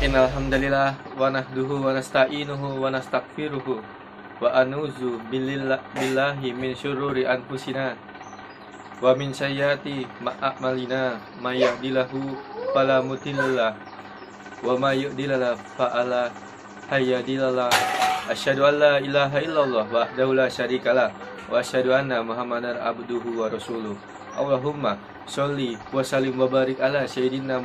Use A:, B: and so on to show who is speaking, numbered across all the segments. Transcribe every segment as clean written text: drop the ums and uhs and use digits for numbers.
A: Innal hamdalillah wa nahduhu wa nasta'inuhu wa nastaghfiruhu wa anuzu billahi min syururi anfusina wa min sayyiati a'malina may yahdihillahu fala mudhillalah wa may yudhlil fala hadiyalah. Asyhadu an la ilaha illallah wahdahu la syarikalah wa asyhadu anna Muhammadar abduhu wa rasuluh. Allahumma sholli wa sallim wa barik ala sayyidina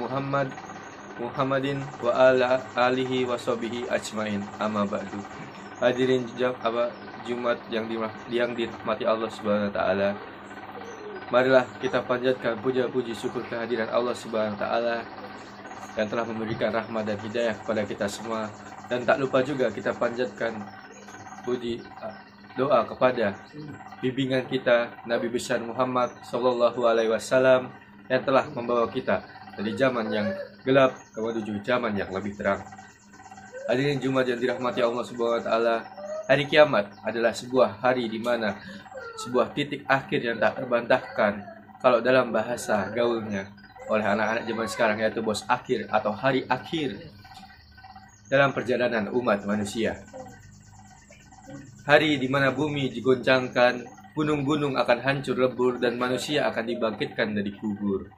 A: Muhammadin wa ala alihi wa sahbihi ajmain. Amma ba'du. Hadirin Jumat yang dirahmati Allah Subhanahu wa taala. Marilah kita panjatkan puja-puji syukur kehadiran Allah Subhanahu wa taala yang telah memberikan rahmat dan hidayah kepada kita semua, dan tak lupa juga kita panjatkan puji doa kepada bimbingan kita Nabi besar Muhammad sallallahu alaihi wasallam yang telah membawa kita dari zaman yang gelap menuju zaman yang lebih terang. Hadirin Jumat yang dirahmati Allah Subhanahu wa taala, hari kiamat adalah sebuah hari di mana sebuah titik akhir yang tak terbantahkan kalau dalam bahasa gaulnya oleh anak-anak zaman sekarang, yaitu bos akhir atau hari akhir dalam perjalanan umat manusia. Hari di mana bumi digoncangkan, gunung-gunung akan hancur lebur, dan manusia akan dibangkitkan dari kubur.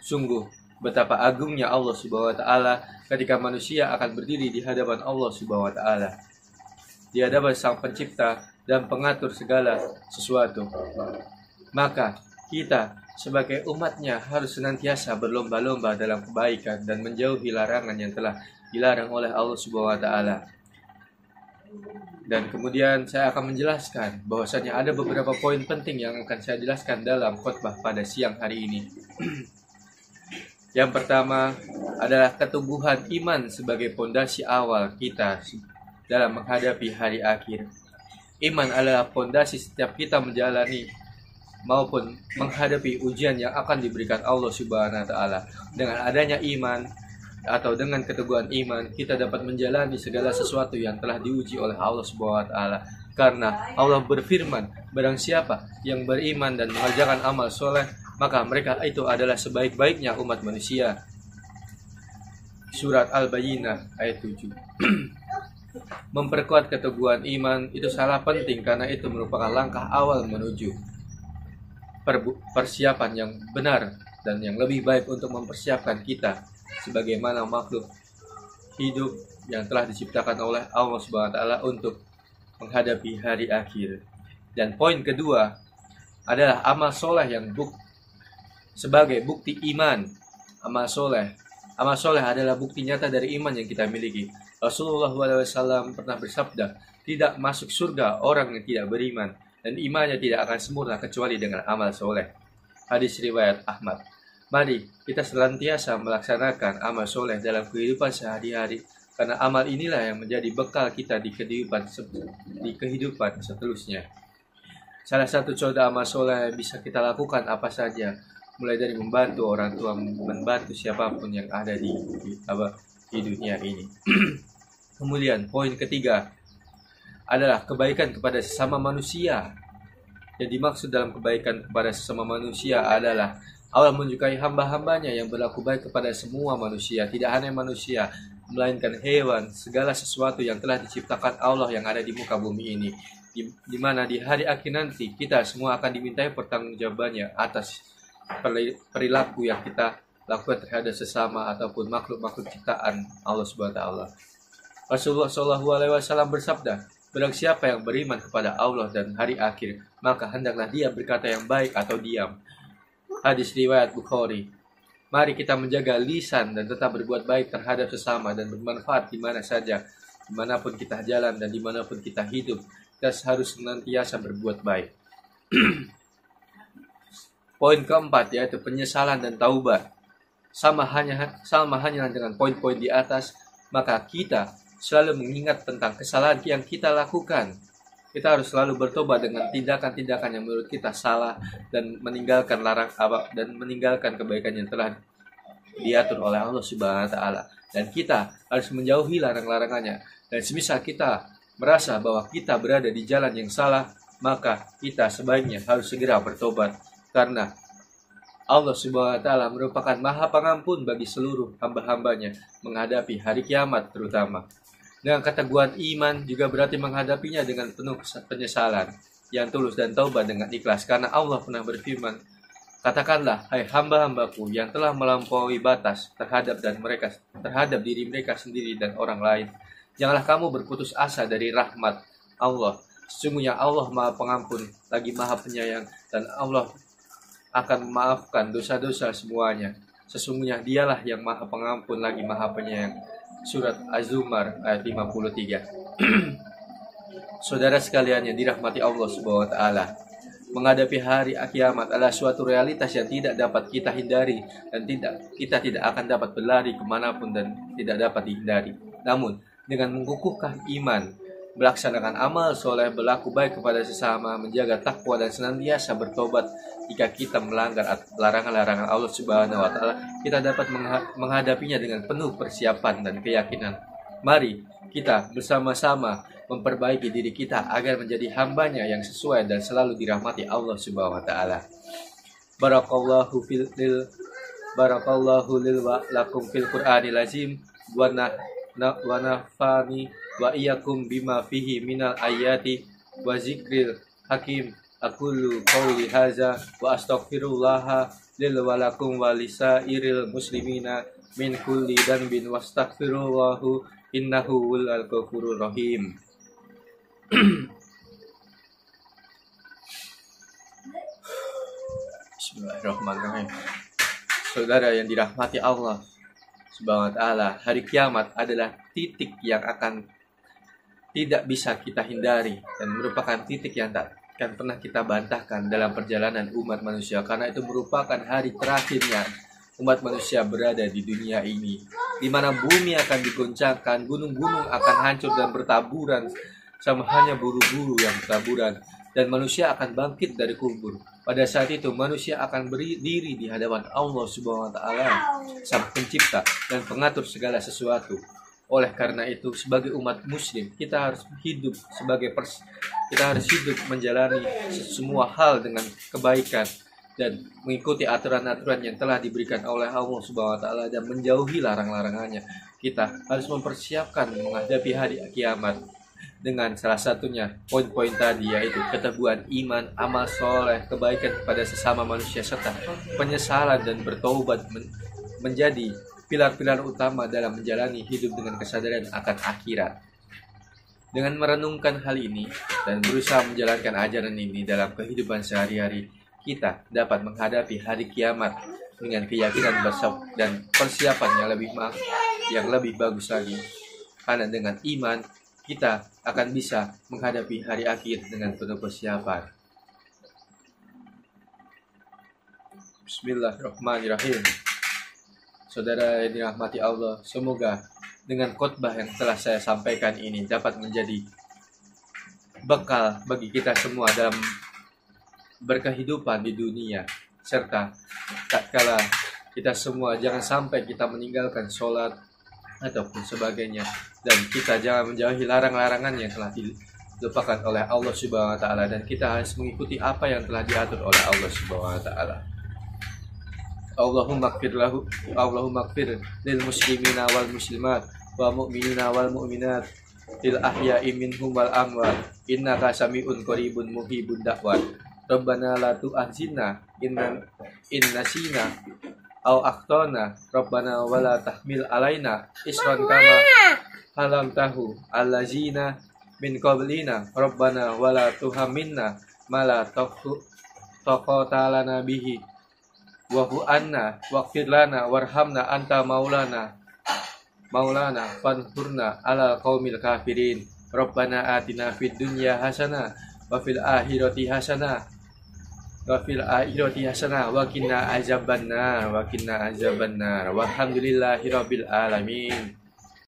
A: Sungguh betapa agungnya Allah Subhanahu wa taala ketika manusia akan berdiri di hadapan Allah Subhanahu wa taala, di hadapan Sang Pencipta dan Pengatur segala sesuatu. Maka kita sebagai umatnya harus senantiasa berlomba-lomba dalam kebaikan dan menjauhi larangan yang telah dilarang oleh Allah Subhanahu wa taala. Dan kemudian saya akan menjelaskan bahwasanya ada beberapa poin penting yang akan saya jelaskan dalam khotbah pada siang hari ini. Yang pertama adalah ketumbuhan iman sebagai pondasi awal kita dalam menghadapi hari akhir. Iman adalah pondasi setiap kita menjalani maupun menghadapi ujian yang akan diberikan Allah Subhanahu wa taala. Dengan adanya iman atau dengan keteguhan iman, kita dapat menjalani segala sesuatu yang telah diuji oleh Allah Subhanahu wa taala. Karena Allah berfirman, barang siapa yang beriman dan mengerjakan amal soleh, maka mereka itu adalah sebaik-baiknya umat manusia. Surat Al-Bayyinah ayat 7. Memperkuat keteguhan iman itu sangat penting karena itu merupakan langkah awal menuju persiapan yang benar dan yang lebih baik untuk mempersiapkan kita sebagaimana makhluk hidup yang telah diciptakan oleh Allah Subhanahu wa taala untuk menghadapi hari akhir. Dan poin kedua adalah amal soleh yang sebagai bukti iman. Amal soleh adalah bukti nyata dari iman yang kita miliki. Rasulullah SAW pernah bersabda, tidak masuk surga orang yang tidak beriman, dan imannya tidak akan sempurna kecuali dengan amal soleh. Hadis riwayat Ahmad. Mari kita senantiasa melaksanakan amal soleh dalam kehidupan sehari-hari, karena amal inilah yang menjadi bekal kita di kehidupan seterusnya. Salah satu contoh amal soleh bisa kita lakukan apa saja, mulai dari membantu orang tua, membantu siapapun yang ada di dunia ini. Kemudian poin ketiga adalah kebaikan kepada sesama manusia. Yang dimaksud dalam kebaikan kepada sesama manusia adalah Allah menyukai hamba-hambanya yang berlaku baik kepada semua manusia, tidak hanya manusia, melainkan hewan, segala sesuatu yang telah diciptakan Allah yang ada di muka bumi ini. Di mana di hari akhir nanti kita semua akan dimintai pertanggungjawabannya atas perilaku yang kita lakukan terhadap sesama ataupun makhluk-makhluk ciptaan Allah Subhanahu wa taala. Rasulullah SAW bersabda, barang siapa yang beriman kepada Allah dan hari akhir, maka hendaklah dia berkata yang baik atau diam. Hadis riwayat Bukhari. Mari kita menjaga lisan dan tetap berbuat baik terhadap sesama dan bermanfaat di mana saja, dimanapun kita jalan dan dimanapun kita hidup. Kita harus senantiasa berbuat baik. Poin keempat yaitu penyesalan dan taubat. Sama hanya dengan poin-poin di atas, maka kita selalu mengingat tentang kesalahan yang kita lakukan. Kita harus selalu bertobat dengan tindakan-tindakan yang menurut kita salah dan meninggalkan meninggalkan kebaikan yang telah diatur oleh Allah Subhanahu wa taala. Dan kita harus menjauhi larang-larangannya. Dan semisal kita merasa bahwa kita berada di jalan yang salah, maka kita sebaiknya harus segera bertobat, karena Allah Subhanahu wa taala merupakan Maha Pengampun bagi seluruh hamba-hambanya menghadapi hari kiamat terutama. Dengan keteguhan iman juga berarti menghadapinya dengan penuh penyesalan yang tulus dan taubat dengan ikhlas, karena Allah pernah berfirman, katakanlah, hai hamba-hambaku yang telah melampaui batas terhadap diri mereka sendiri dan orang lain, janganlah kamu berputus asa dari rahmat Allah. Sesungguhnya Allah Maha Pengampun lagi Maha Penyayang, dan Allah akan memaafkan dosa-dosa semuanya. Sesungguhnya Dialah yang Maha Pengampun lagi Maha Penyayang. Surat Az-Zumar ayat 53. Saudara sekalian yang dirahmati Allah Subhanahu wa taala, menghadapi hari kiamat adalah suatu realitas yang tidak dapat kita hindari, dan kita tidak akan dapat berlari kemanapun dan tidak dapat dihindari. Namun, dengan mengukuhkan iman, melaksanakan amal soleh, berlaku baik kepada sesama, menjaga takwa dan senantiasa bertobat jika kita melanggar larangan-larangan Allah Subhanahu wa taala, kita dapat menghadapinya dengan penuh persiapan dan keyakinan. Mari kita bersama-sama memperbaiki diri kita agar menjadi hambanya yang sesuai dan selalu dirahmati Allah Subhanahu wa taala. Barakallahu lil wa lakum fil Qur'anil azim wa nafani wa iyyakum bima fihi minal ayati wa zikril hakim. Aqulu qawli hadza wa astaghfirullah lil wa lakum wa lisairil muslimina min kulli dhanbin wastaghfirullahu innahu wal ghafurur rahim. Bismillahirrahmanirrahim. Saudara yang dirahmati Allah Subhanahu wa taala, hari kiamat adalah titik yang akan tidak bisa kita hindari dan merupakan titik yang tak akan pernah kita bantahkan dalam perjalanan umat manusia, karena itu merupakan hari terakhirnya umat manusia berada di dunia ini, di mana bumi akan digoncangkan, gunung-gunung akan hancur dan bertaburan sama hanya buru-buru yang bertaburan, dan manusia akan bangkit dari kubur. Pada saat itu manusia akan berdiri di hadapan Allah Subhanahu wa taala, Sang Pencipta dan pengatur segala sesuatu. Oleh karena itu, sebagai umat muslim, kita harus hidup menjalani semua hal dengan kebaikan dan mengikuti aturan-aturan yang telah diberikan oleh Allah Subhanahu wa taala dan menjauhi larang-larangannya. Kita harus mempersiapkan menghadapi hari kiamat dengan salah satunya poin-poin tadi, yaitu keteguhan iman, amal soleh, kebaikan kepada sesama manusia, serta penyesalan dan bertaubat menjadi pilar-pilar utama dalam menjalani hidup dengan kesadaran akan akhirat. Dengan merenungkan hal ini dan berusaha menjalankan ajaran ini dalam kehidupan sehari-hari, kita dapat menghadapi hari kiamat dengan keyakinan dan persiapan yang lebih bagus lagi. Karena dengan iman, kita akan bisa menghadapi hari akhir dengan penuh persiapan. Bismillahirrahmanirrahim. Saudara yang dirahmati Allah, semoga dengan khotbah yang telah saya sampaikan ini dapat menjadi bekal bagi kita semua dalam berkehidupan di dunia, serta tatkala kita semua jangan sampai kita meninggalkan sholat ataupun sebagainya, dan kita jangan menjauhi larang-larangan yang telah dilupakan oleh Allah Subhanahu wa taala, dan kita harus mengikuti apa yang telah diatur oleh Allah Subhanahu wa taala. Allahumma ighfir lil muslimina wal muslimat wa mu'minina wal mu'minat lil ahya'i minhum wal amwat innaka sami'un qaribun muhibud da'wat. Rabbana la tu'akhzina in nasina aw akhtana Rabbana wa la tahmil alaina isran kama halamtahu allazina min qablina Rabbana wa la tuhammilna ma la taqata lana bihi wa'fu anna waghfir lana warhamna anta maulana fansurna ala qaumil kafirin. Rabbana atina fid dunya hasanah wa fil akhirati hasanah wa qina azabannar walhamdulillahi rabbil alamin.